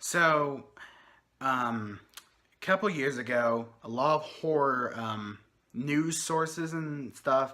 So, a couple years ago, a lot of horror news sources and stuff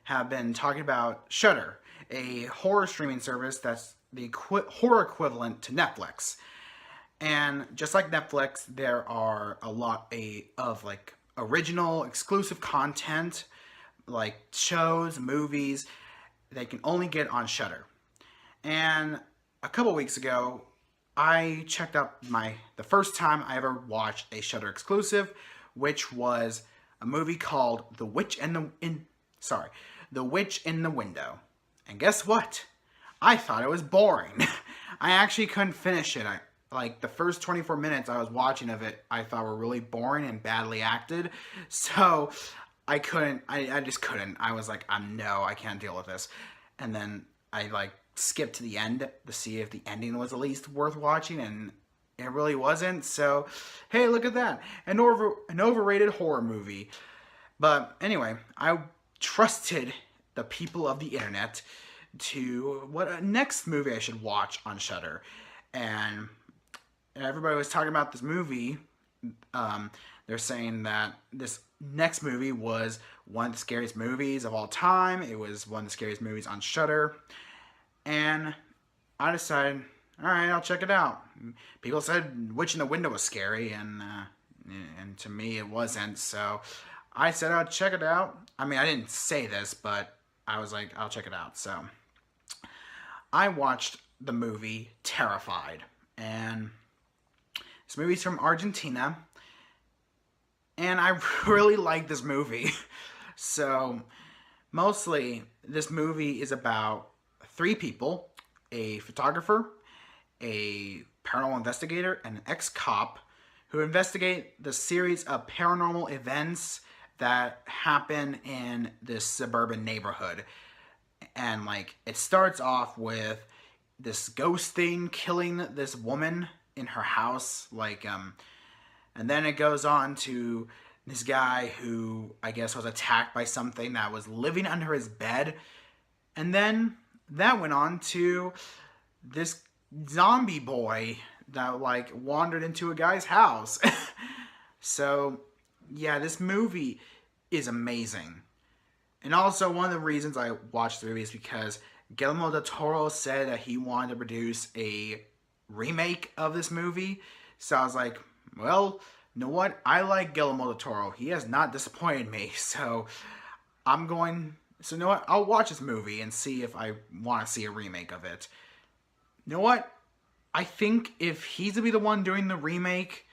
have been talking about Shudder, a horror streaming service that's the horror equivalent to Netflix. And just like Netflix, there are a lot of like original, exclusive content, like shows, movies, they can only get on Shudder. And a couple weeks ago, I checked out the first time I ever watched a Shudder exclusive, which was a movie called The Witch in the Window. And guess what? I thought it was boring. I actually couldn't finish it. Like the first 24 minutes I was watching of it, I thought were really boring and badly acted. So I couldn't. I just couldn't. I was like, no, I can't deal with this. And then I like skipped to the end to see if the ending was at least worth watching, and it really wasn't. So, hey, look at that, an overrated horror movie. But anyway, I trusted the people of the internet to what next movie I should watch on Shudder, and everybody was talking about this movie. They're saying that this next movie was one of the scariest movies of all time. It was one of the scariest movies on Shudder. And I decided, all right, I'll check it out. People said Witch in the Window was scary, and to me it wasn't. So I said I'd check it out. I mean, I didn't say this, but I was like, I'll check it out. So I watched the movie Terrified, and this movie's from Argentina, and I really like this movie. So mostly, this movie is about three people: a photographer, a paranormal investigator, and an ex-cop who investigate the series of paranormal events that happen in this suburban neighborhood. And like it starts off with this ghost thing killing this woman in her house, and then it goes on to this guy who I guess was attacked by something that was living under his bed. And then that went on to this zombie boy that like wandered into a guy's house. So yeah, this movie is amazing. And also one of the reasons I watched the movie is because Guillermo del Toro said that he wanted to produce a remake of this movie. So I was like, well, you know what? I like Guillermo del Toro. He has not disappointed me. So you know what? I'll watch this movie and see if I want to see a remake of it. You know what? I think if he's to be the one doing the remake,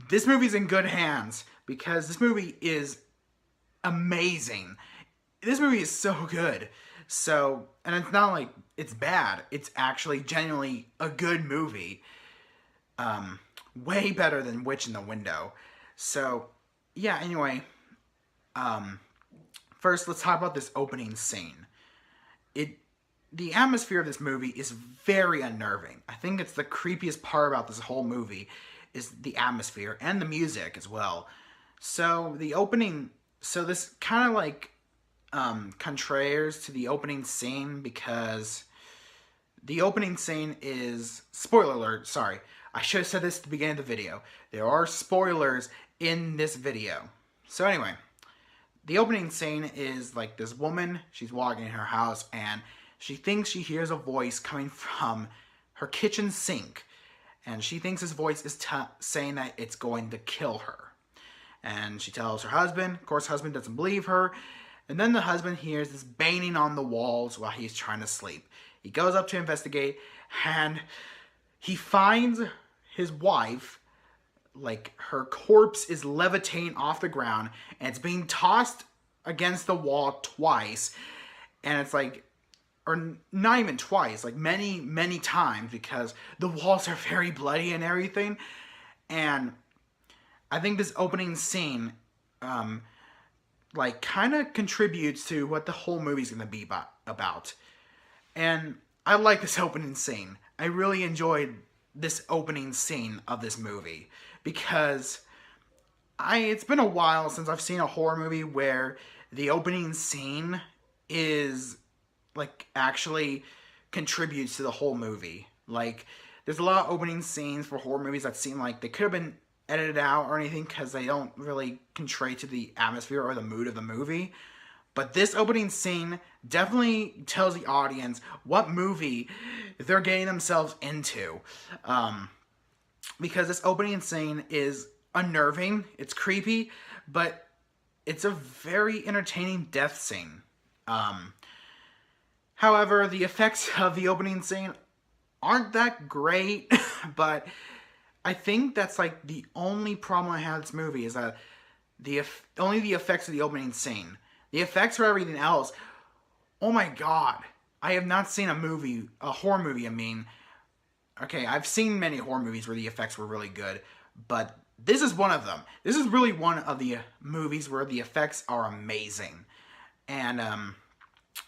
this movie's in good hands because this movie is amazing. This movie is so good. So, and it's not like it's bad. It's actually genuinely a good movie. Way better than Witch in the Window. So, yeah, anyway, first let's talk about this opening scene. The atmosphere of this movie is very unnerving. I think it's the creepiest part about this whole movie is the atmosphere and the music as well. So this kind of like contrares to the opening scene because the opening scene is, spoiler alert, sorry, I should have said this at the beginning of the video. There are spoilers in this video. So anyway, the opening scene is like this woman, she's walking in her house and she thinks she hears a voice coming from her kitchen sink. And she thinks this voice is saying that it's going to kill her. And she tells her husband. Of course, husband doesn't believe her. And then the husband hears this banging on the walls while he's trying to sleep. He goes up to investigate, and he finds his wife, like her corpse is levitating off the ground, and it's being tossed against the wall twice. And it's like, or not even twice, like many, many times, because the walls are very bloody and everything. And I think this opening scene, like, kind of contributes to what the whole movie's going to be about. And I like this opening scene. I really enjoyed this opening scene of this movie because it's been a while since I've seen a horror movie where the opening scene is like actually contributes to the whole movie. Like there's a lot of opening scenes for horror movies that seem like they could have been edited out or anything because they don't really contribute to the atmosphere or the mood of the movie. But this opening scene definitely tells the audience what movie they're getting themselves into. Because this opening scene is unnerving, it's creepy, but it's a very entertaining death scene. However, the effects of the opening scene aren't that great, but I think that's like the only problem I have with this movie is that only the effects of the opening scene. The effects for everything else, oh my god. I have not seen a horror movie, okay, I've seen many horror movies where the effects were really good, but this is one of them. This is really one of the movies where the effects are amazing. And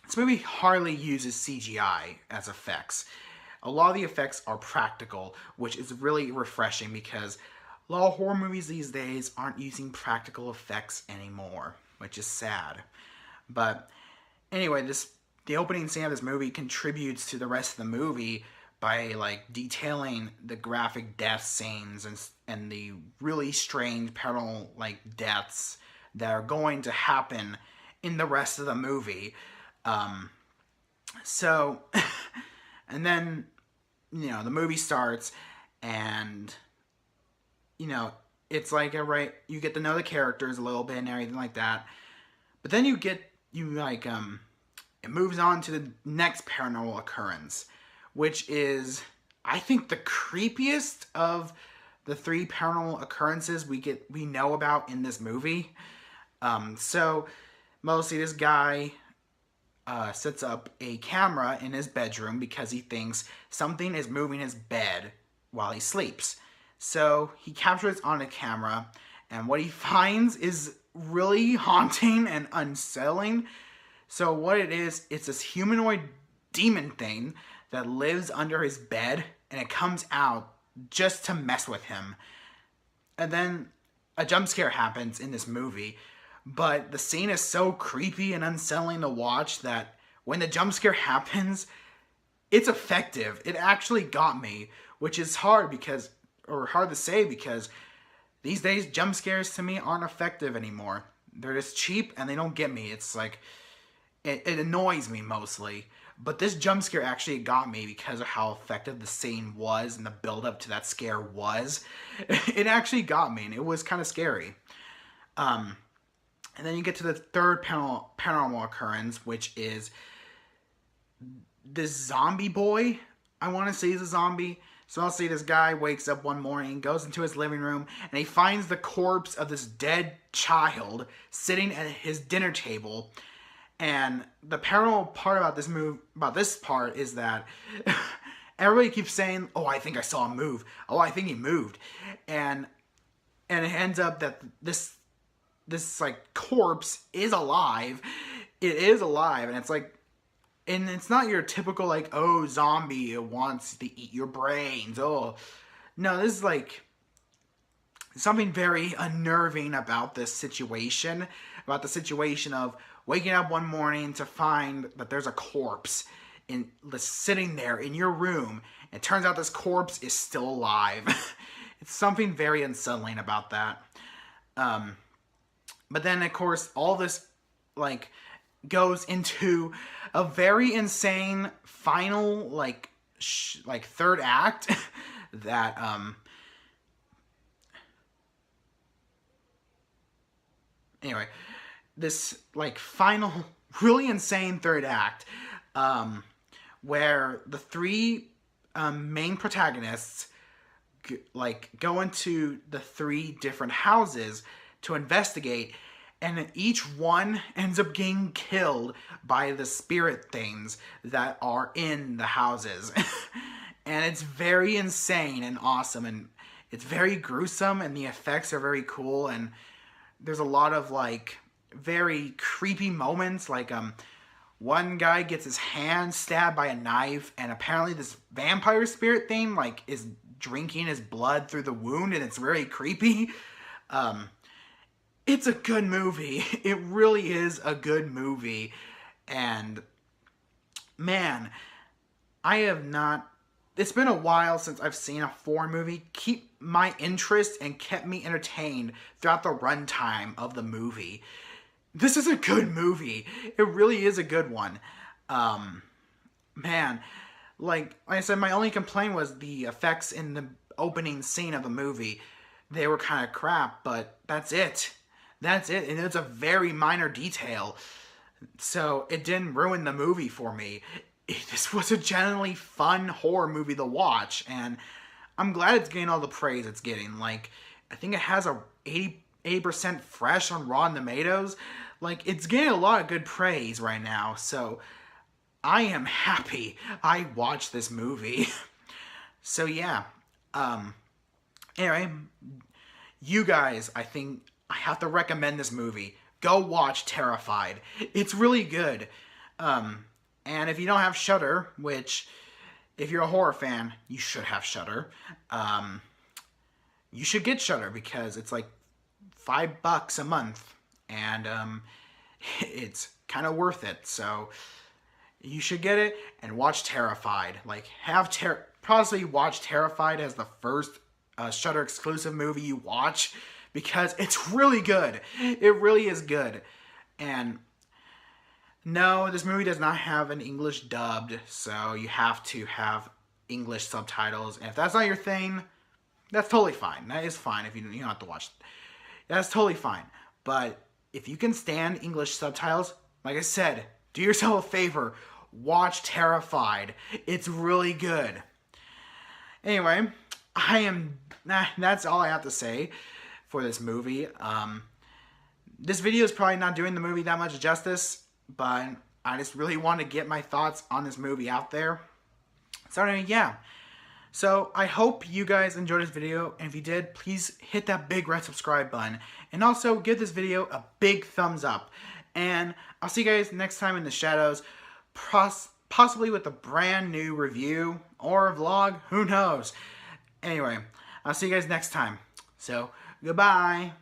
this movie hardly uses CGI as effects. A lot of the effects are practical, which is really refreshing because a lot of horror movies these days aren't using practical effects anymore, which is sad. But anyway, the opening scene of this movie contributes to the rest of the movie by like detailing the graphic death scenes and the really strange paranormal like deaths that are going to happen in the rest of the movie. So and then the movie starts and it's like you get to know the characters a little bit and everything like that. But then it moves on to the next paranormal occurrence, which is, I think, the creepiest of the 3 paranormal occurrences we know about in this movie. So, mostly this guy sets up a camera in his bedroom because he thinks something is moving his bed while he sleeps. So, he captures it on a camera, and what he finds is really haunting and unsettling. So what it is, it's this humanoid demon thing that lives under his bed, and it comes out just to mess with him. And then a jump scare happens in this movie, but the scene is so creepy and unsettling to watch that when the jump scare happens, it's effective. It actually got me, which is hard to say because these days jump scares to me aren't effective anymore. They're just cheap and they don't get me. It's like it annoys me mostly. But this jump scare actually got me because of how effective the scene was and the build up to that scare was. It actually got me and it was kind of scary. And then you get to the third paranormal occurrence, which is this zombie boy. I want to say he's a zombie. So I'll say this guy wakes up one morning, goes into his living room, and he finds the corpse of this dead child sitting at his dinner table. And the paranormal part about this part is that everybody keeps saying, "Oh, I think I saw him move. Oh, I think he moved," and it ends up that this like corpse is alive. It is alive, and it's like. And it's not your typical, like, oh, zombie wants to eat your brains. Oh, no, this is, like, something very unnerving about this situation. About the situation of waking up one morning to find that there's a corpse sitting there in your room. And it turns out this corpse is still alive. It's something very unsettling about that. But then, of course, all this, like, goes into a very insane final like third act that anyway, this like final really insane third act where the 3 main protagonists go into the 3 different houses to investigate. And each one ends up getting killed by the spirit things that are in the houses. And it's very insane and awesome. And it's very gruesome. And the effects are very cool. And there's a lot of, like, very creepy moments. Like, one guy gets his hand stabbed by a knife. And apparently this vampire spirit thing, like, is drinking his blood through the wound. And it's very creepy. It's a good movie. It really is a good movie. And, man, I have not it's been a while since I've seen a foreign movie keep my interest and kept me entertained throughout the runtime of the movie. This is a good movie. It really is a good one. Man, like I said, my only complaint was the effects in the opening scene of the movie. They were kind of crap, but that's it. That's it. And it's a very minor detail. So it didn't ruin the movie for me. This was a genuinely fun horror movie to watch, and I'm glad it's getting all the praise it's getting. Like, I think it has a 80% fresh on Rotten Tomatoes. Like, it's getting a lot of good praise right now, so I am happy I watched this movie. So yeah, anyway, you guys, I think I have to recommend this movie. Go watch Terrified. It's really good. And if you don't have Shudder, which, if you're a horror fan, you should have Shudder. You should get Shudder because it's like $5 a month, and it's kind of worth it. So you should get it and watch Terrified. Like, possibly watch Terrified as the first Shudder exclusive movie you watch, because it's really good. It really is good. And no, this movie does not have an English dubbed, so you have to have English subtitles. And if that's not your thing, that's totally fine. That is fine if you don't have to watch it. That's totally fine. But if you can stand English subtitles, like I said, do yourself a favor. Watch Terrified. It's really good. Anyway, that's all I have to say for this movie. This video is probably not doing the movie that much justice, but I just really want to get my thoughts on this movie out there. So anyway, yeah. So I hope you guys enjoyed this video, and if you did, please hit that big red subscribe button, and also give this video a big thumbs up. And I'll see you guys next time in the shadows, possibly with a brand new review or a vlog, who knows. Anyway, I'll see you guys next time. So, goodbye.